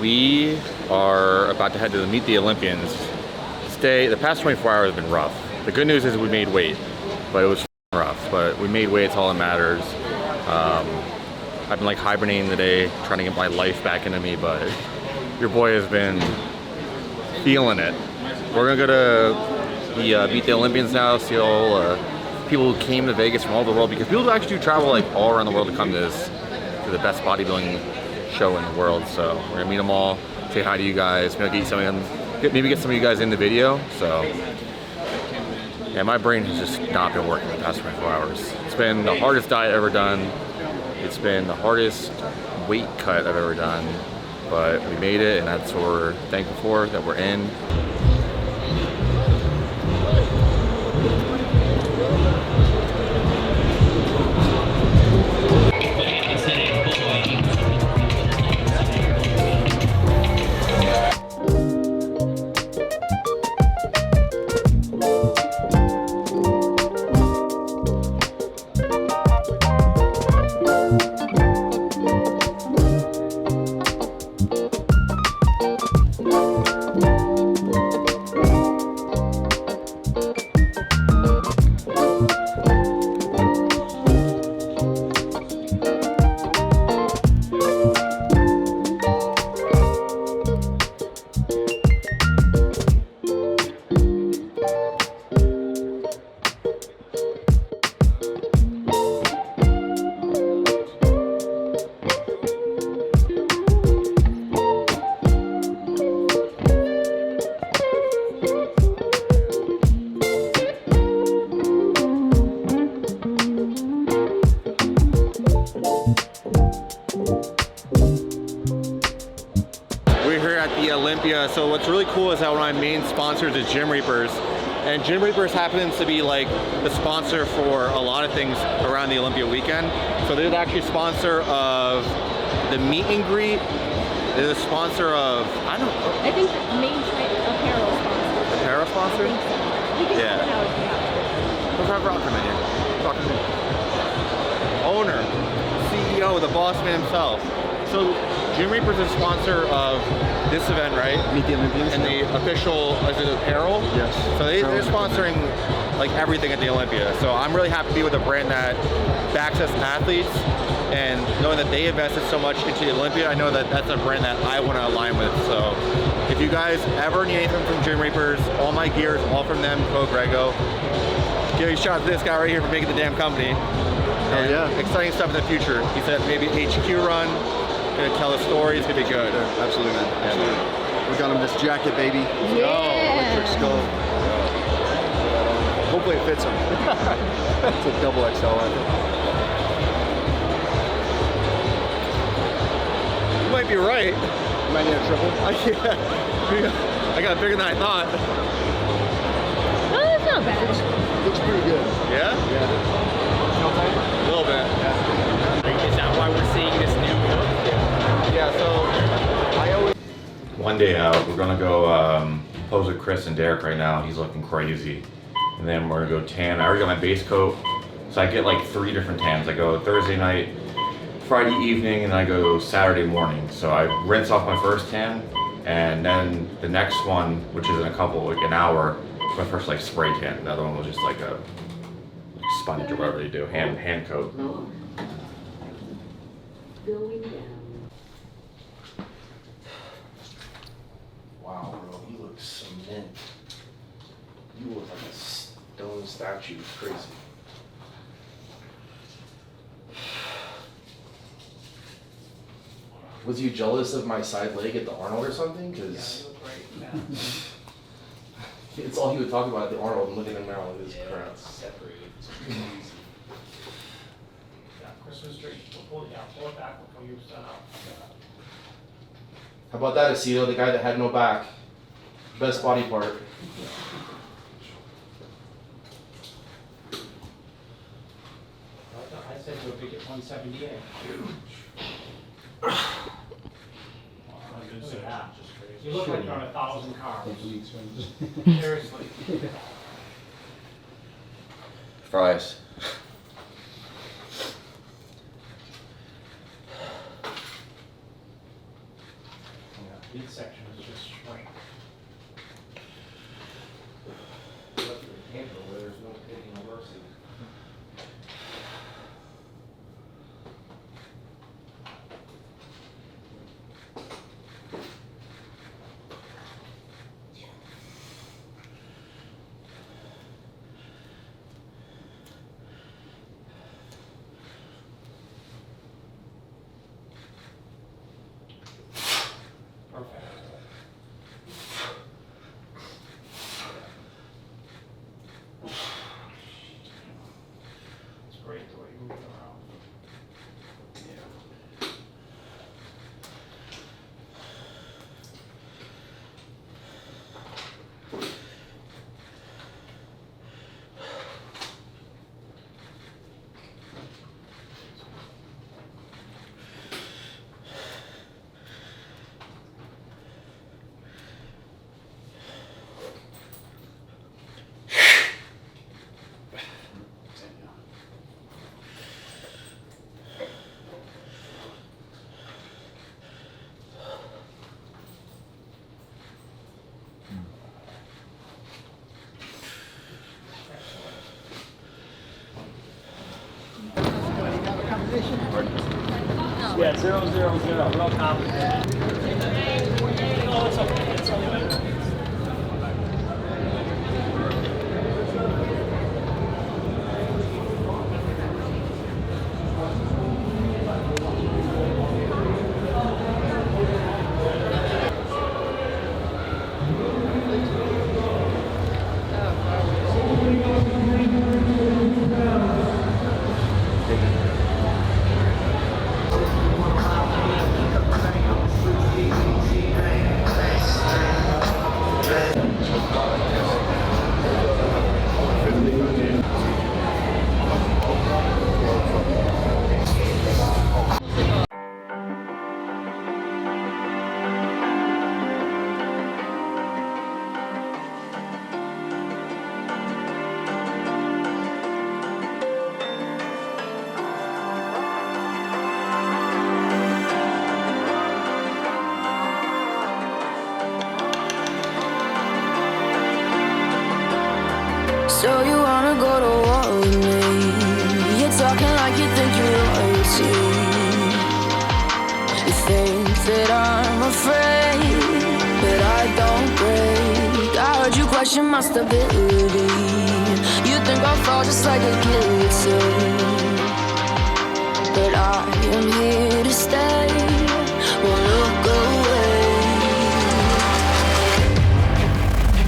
We are about to head to meet the Olympians. The past 24 hours have been rough. The good news is we made weight, but it was rough. But we made weight, it's all that matters. I've been like hibernating today, trying to get my life back into me, but your boy has been feeling it. We're gonna go to meet the Olympians now, see all people who came to Vegas from all over the world, because people actually do travel like all around the world to come to the best bodybuilding show in the world. So we're gonna meet them all, say hi to you guys, maybe get some of you guys in the video. So yeah, my brain has just not been working the past 24 hours. It's been the hardest diet I've ever done. It's been the hardest weight cut I've ever done, but we made it, and that's what we're thankful for, that we're in. Olympia. So what's really cool is that one of my main sponsors is Gym Reapers, and Gym Reapers happens to be like the sponsor for a lot of things around the Olympia weekend. So they're actually a sponsor of the meet and greet. They're the sponsor of, I think main apparel sponsor. Apparel sponsor? I think so. You can yeah. check it out if you have to. What's our rocker menu? Talking to owner, CEO, the boss man himself. So Gym Reapers is a sponsor of this event, right? Meet the Olympians. And the official, is it apparel? Yes. So they're sponsoring like everything at the Olympia. So I'm really happy to be with a brand that backs us athletes, and knowing that they invested so much into the Olympia, I know that that's a brand that I want to align with. So if you guys ever need anything from Gym Reapers, all my gear is all from them, code Grego. Give a shout out to this guy right here for making the damn company. And yeah. Exciting stuff in the future. He said maybe HQ run. Gonna tell a story, it's gonna be good. Yeah, absolutely, man. Absolutely. We got him this jacket, baby. Yeah. Electric skull. Hopefully it fits him. It's a double XL, I think. You might be right. You might need a triple. Yeah. I got bigger than I thought. Oh, that's not bad. Looks pretty good. Yeah? Yeah. Feel tight? A little bit. Yeah. Is that why we're seeing this new look? Yeah, so I always... One day out, we're gonna go pose with Chris and Derek right now. He's looking crazy. And then we're gonna go tan. I already got my base coat. So I get like 3 different tans. I go Thursday night, Friday evening, and I go Saturday morning. So I rinse off my first tan, and then the next one, which is in an hour, is my first like spray tan. The other one was just like a sponge or whatever you do, hand coat. Going down. Wow, bro, you look cement. You look like a stone statue. It's crazy. Was you jealous of my side leg at the Arnold or something? Because it's all he would talk about at the Arnold and living in Maryland is crap. Separated. Yeah, Christmas tree. Pull it back before you set up. How about that, Aceto, the guy that had no back? Best body part. I said you'll be at 178. Look at that. You look like you're on 1,000 cars. Seriously. Fries. midsection is just shrink. Where there's no pity, no mercy. Perfect. It's great the way you move it around. Yeah. Yeah, 000, real complicated. Oh, it's okay. It's okay. So you wanna go to war with me? You're talking like you think you're royalty. You think that I'm afraid, but I don't break. I heard you question my stability. You think I'll fall just like a guillotine, but I am here to stay. Won't look away.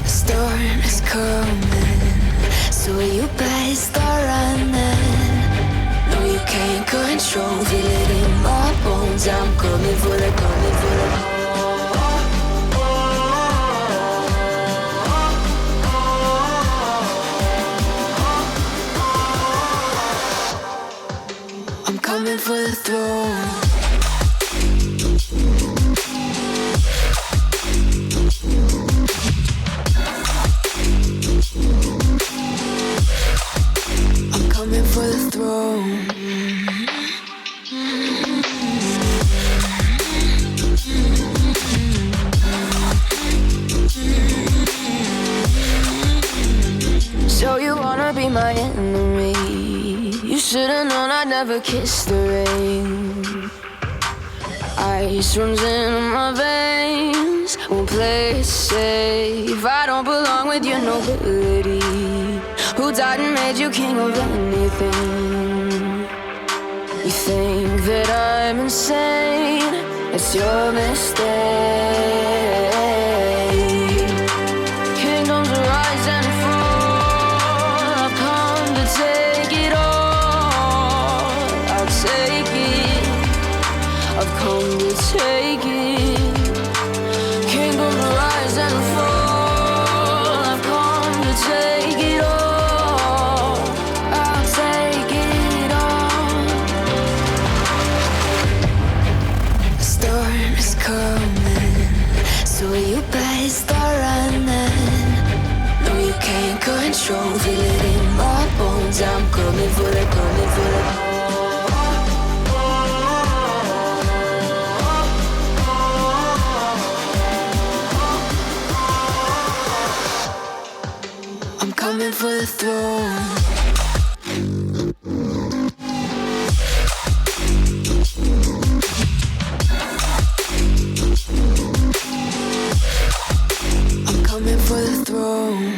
The storm is coming, so you better start running. No, you can't control, feel it in my bones. I'm coming for the, coming for the. I'm coming for the throne. I'm coming for the throne. So you wanna be my enemy? You should've known I'd never kiss the rain. Ice runs in my veins, won't play it safe. I don't belong with your nobility. Who died and made you king of anything? You think that I'm insane? It's your mistake. Kingdoms rise and fall. I've come to take it all. I'll take it. I've come to take it. Kingdoms rise and fall. I've come to take it all. I'll take it all. The storm is coming, so you better start running. No, you can't control, feel it in my bones. I'm coming for the, coming for the. throne. I'm coming for the throne.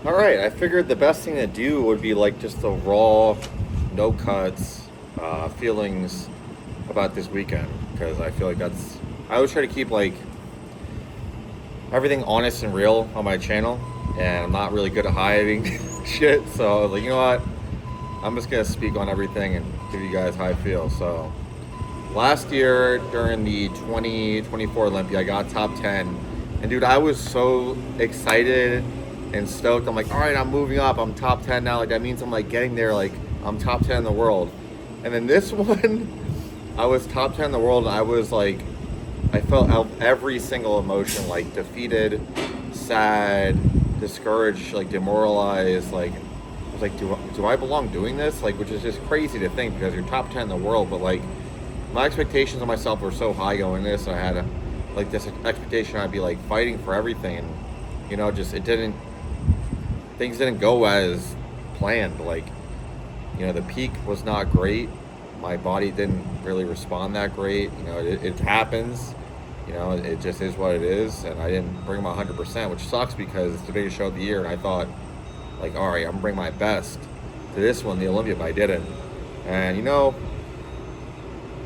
Alright, I figured the best thing to do would be like just the raw, no cuts feelings about this weekend, because I feel like I always try to keep like everything honest and real on my channel, and I'm not really good at hiding shit, so I was like, you know what, I'm just gonna speak on everything and give you guys how I feel. So last year during the 2024 Olympia, I got top 10, and dude, I was so excited and stoked. I'm like, all right, I'm moving up, I'm top 10 now, like that means I'm like getting there, like I'm top 10 in the world. And then this one, I was top 10 in the world, and I was like, I felt every single emotion, like defeated, sad, discouraged, like demoralized. Like I was like, do I belong doing this? Like, which is just crazy to think, because you're top 10 in the world, but like my expectations of myself were so high going this. I had like this expectation I'd be like fighting for everything, and you know, just things didn't go as planned. Like, you know, the peak was not great. My body didn't really respond that great. You know, it happens. You know, it just is what it is. And I didn't bring my 100%, which sucks because it's the biggest show of the year. And I thought, like, all right, I'm gonna bring my best to this one, the Olympia, but I didn't. And you know,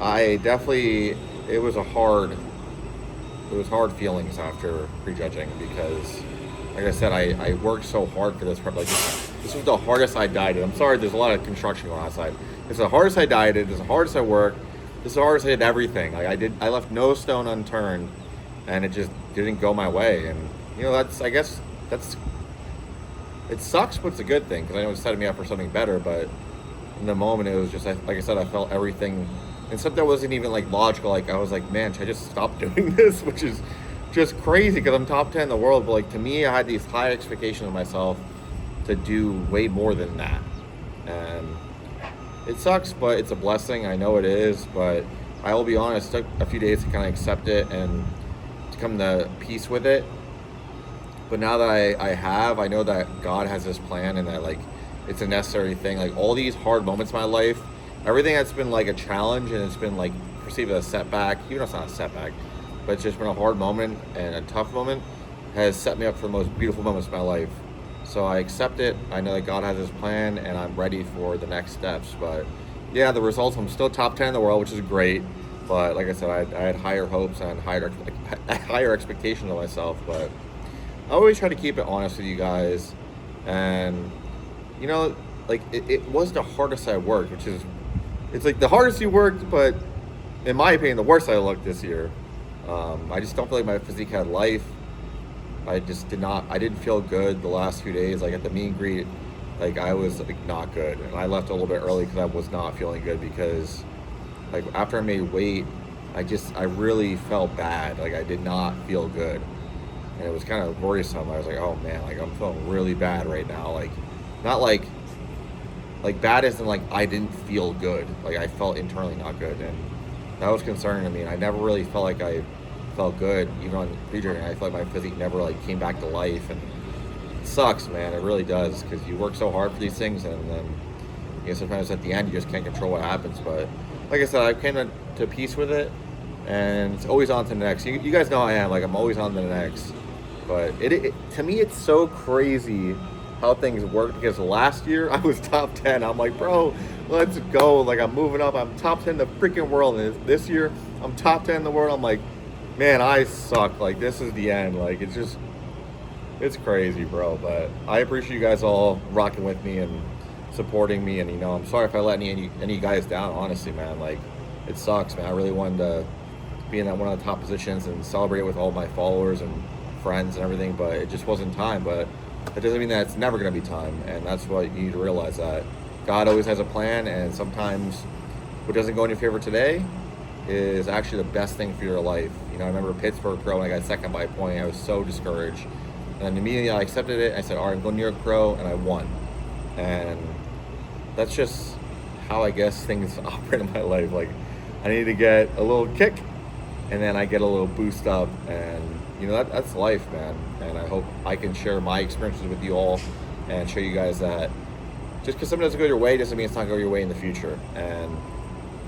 it was hard feelings after prejudging, because like I said, I worked so hard for this prep. Like this was the hardest I dieted. I'm sorry, there's a lot of construction going on outside. It's the hardest I dieted. It's the hardest I worked. This is the hardest I did everything. Like I left no stone unturned, and it just didn't go my way. And you know, it sucks, but it's a good thing, because I know it's setting me up for something better. But in the moment, it was just like I said, I felt everything, and something that wasn't even like logical. Like I was like, man, should I just stop doing this? Which is just crazy, because I'm top 10 in the world, but like to me, I had these high expectations of myself to do way more than that, and it sucks, but it's a blessing. I know it is, but I will be honest, it took a few days to kind of accept it and to come to peace with it. But now that I know that God has this plan, and that like it's a necessary thing. Like all these hard moments in my life, everything that's been like a challenge and it's been like perceived as a setback, even though it's not a setback, but it's just been a hard moment and a tough moment, has set me up for the most beautiful moments of my life. So I accept it. I know that God has his plan, and I'm ready for the next steps. But yeah, the results, I'm still top 10 in the world, which is great. But like I said, I had higher hopes and higher expectations of myself. But I always try to keep it honest with you guys. And you know, like it was the hardest I worked, which is, it's like the hardest you worked, but in my opinion, the worst I looked this year. I just don't feel like my physique had life. I didn't feel good the last few days. Like at the meet and greet, like I was like not good. And I left a little bit early because I was not feeling good, because like after I made weight, I really felt bad. Like I did not feel good. And it was kind of worrisome. I was like, oh man, like I'm feeling really bad right now. Like, not like bad isn't like I didn't feel good. Like I felt internally not good. And that was concerning to me. And I never really felt like I felt good, even on pre-training. I felt like my physique never like came back to life, and sucks, man. It really does, because you work so hard for these things, and then sometimes at the end you just can't control what happens. But like I said, I came to peace with it, and it's always on to the next. You guys know how I am. Like, I'm always on to the next. But to me, it's so crazy how things work, because last year I was top 10. I'm like, bro, let's go. Like, I'm moving up. I'm top 10 in the freaking world. And this year I'm top 10 in the world. I'm like, man, I suck. Like, this is the end. Like, it's crazy, bro. But I appreciate you guys all rocking with me and supporting me. And, you know, I'm sorry if I let any guys down, honestly, man. Like, it sucks, man. I really wanted to be in that one of the top positions and celebrate with all my followers and friends and everything, but it just wasn't time. But that doesn't mean that it's never going to be time, and that's what you need to realize, that God always has a plan, and sometimes what doesn't go in your favor today is actually the best thing for your life. You know, I remember Pittsburgh Pro, when I got second by a point, I was so discouraged, and then immediately I accepted it. I said, all right, I'm going New York Pro, and I won. And that's just how I guess things operate in my life. Like, I need to get a little kick, and then I get a little boost up, and you know, that's life, man. And I hope I can share my experiences with you all and show you guys that just because something doesn't go your way doesn't mean it's not going to go your way in the future. And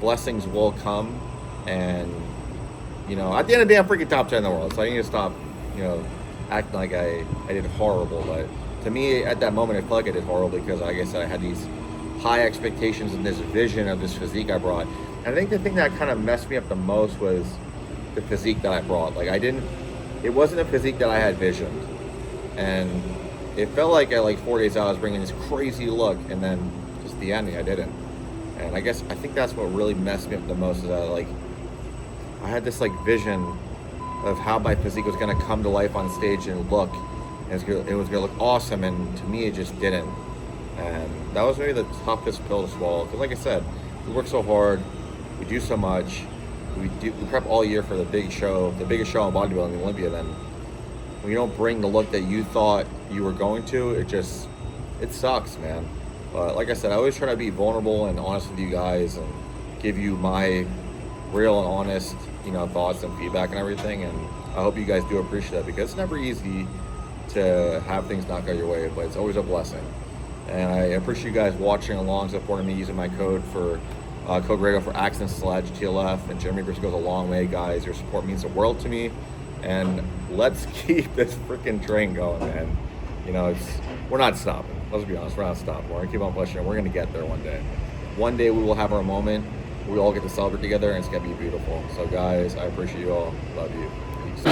blessings will come. And, you know, at the end of the day, I'm freaking top 10 in the world. So I need to stop, you know, acting like I did horrible. But to me, at that moment, I felt like I did horrible because, like I said, I had these high expectations and this vision of this physique I brought. And I think the thing that kind of messed me up the most was the physique that I brought. Like, it wasn't a physique that I had visioned, and it felt like at like 4 days out I was bringing this crazy look, and then just the ending I didn't. And I think that's what really messed me up the most, is that like I had this like vision of how my physique was going to come to life on stage and look, and it was going to look awesome, and to me it just didn't. And that was maybe the toughest pill to swallow, because like I said, we work so hard, we do so much. We prep all year for the biggest show in bodybuilding, the Olympia. Then when you don't bring the look that you thought you were going to, it sucks, man. But like I said, I always try to be vulnerable and honest with you guys and give you my real and honest, you know, thoughts and feedback and everything. And I hope you guys do appreciate that, because it's never easy to have things not go your way, but it's always a blessing. And I appreciate you guys watching along, supporting me, using my code radio for Accents/TLF, and Jeremy Brisk goes a long way, guys. Your support means the world to me, and let's keep this freaking train going, man. You know, we're not stopping. Let's be honest, we're not stopping. We're gonna keep on pushing, and we're gonna get there one day. One day we will have our moment. We all get to celebrate together, and it's gonna be beautiful. So, guys, I appreciate you all. Love you. Peace.